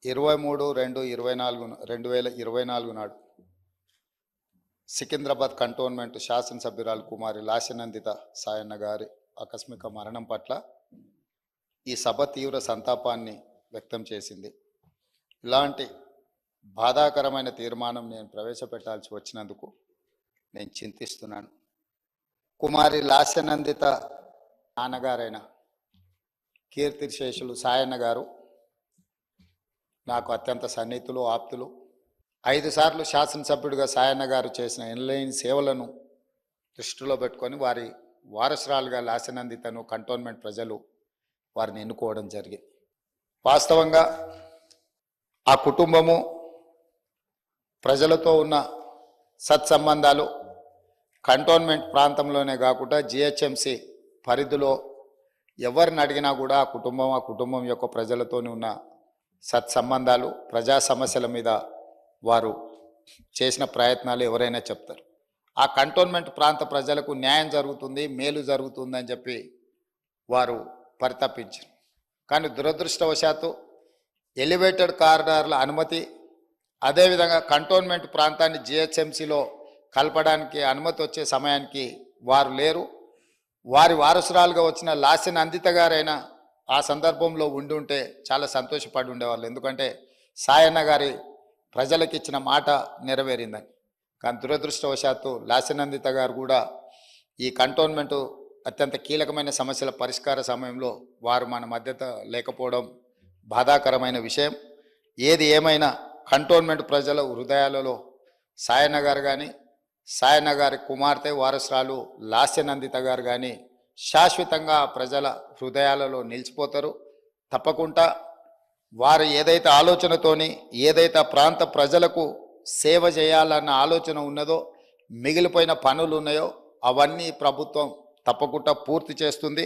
23/2/2024 నాడు సికింద్రాబాద్ కంటోన్మెంట్ శాసనసభ్యురాలు కుమారి లాస్యనందిత సాయన్న గారి ఆకస్మిక మరణం పట్ల ఈ సభ తీవ్ర సంతాపాన్ని వ్యక్తం చేసింది. ఇలాంటి బాధాకరమైన తీర్మానం నేను ప్రవేశపెట్టాల్సి వచ్చినందుకు నేను చింతిస్తున్నాను. కుమారి లాస్యనందిత నాన్నగారైన కీర్తిశేషులు సాయన్న గారు నాకు అత్యంత సన్నిహితులు, ఆప్తులు. 5 సార్లు శాసనసభ్యుడిగా సాయన్న గారు చేసిన ఎనలేని సేవలను దృష్టిలో పెట్టుకొని వారి వారసురాలుగా లాస్యనందితను కంటోన్మెంట్ ప్రజలు వారిని ఎన్నుకోవడం జరిగింది. వాస్తవంగా ఆ కుటుంబము ప్రజలతో ఉన్న సత్సంబంధాలు కంటోన్మెంట్ ప్రాంతంలోనే కాకుండా జిహెచ్ఎంసి పరిధిలో ఎవరిని అడిగినా కూడా ఆ కుటుంబం యొక్క ప్రజలతోనే ఉన్న సత్సంబంధాలు, ప్రజా సమస్యల మీద వారు చేసిన ప్రయత్నాలు ఎవరైనా చెప్తారు. ఆ కంటోన్మెంట్ ప్రాంత ప్రజలకు న్యాయం జరుగుతుంది, మేలు జరుగుతుందని చెప్పి వారు పరితపించారు. కానీ దురదృష్టవశాత్తు ఎలివేటెడ్ కారిడార్ల అనుమతి, అదేవిధంగా కంటోన్మెంట్ ప్రాంతాన్ని జిహెచ్ఎంసిలో కలపడానికి అనుమతి వచ్చే సమయానికి వారు లేరు. వారి వారసురాలుగా వచ్చిన లాస్యనందిత గారైనా ఆ సందర్భంలో ఉండి ఉంటే చాలా సంతోషపడి ఉండేవాళ్ళు. ఎందుకంటే సాయన్న గారి ప్రజలకు ఇచ్చిన మాట నెరవేరిందని. కానీ దురదృష్టవశాత్తు లాస్యనందిత గారు కూడా ఈ కంటోన్మెంటు అత్యంత కీలకమైన సమస్యల పరిష్కార సమయంలో వారు మన మధ్యత లేకపోవడం బాధాకరమైన విషయం. ఏది ఏమైనా కంటోన్మెంట్ ప్రజల హృదయాలలో సాయన్న గారు కానీ, సాయన్న గారి కుమార్తె వారసురాలు లాస్యనందిత గారు కానీ శాశ్వతంగా ప్రజల హృదయాలలో నిలిచిపోతారు. తప్పకుండా వారు ఏదైతే ఆలోచనతోని, ఏదైతే ప్రాంత ప్రజలకు సేవ చేయాలన్న ఆలోచన ఉన్నదో, మిగిలిపోయిన పనులు ఉన్నాయో అవన్నీ ప్రభుత్వం తప్పకుండా పూర్తి చేస్తుంది.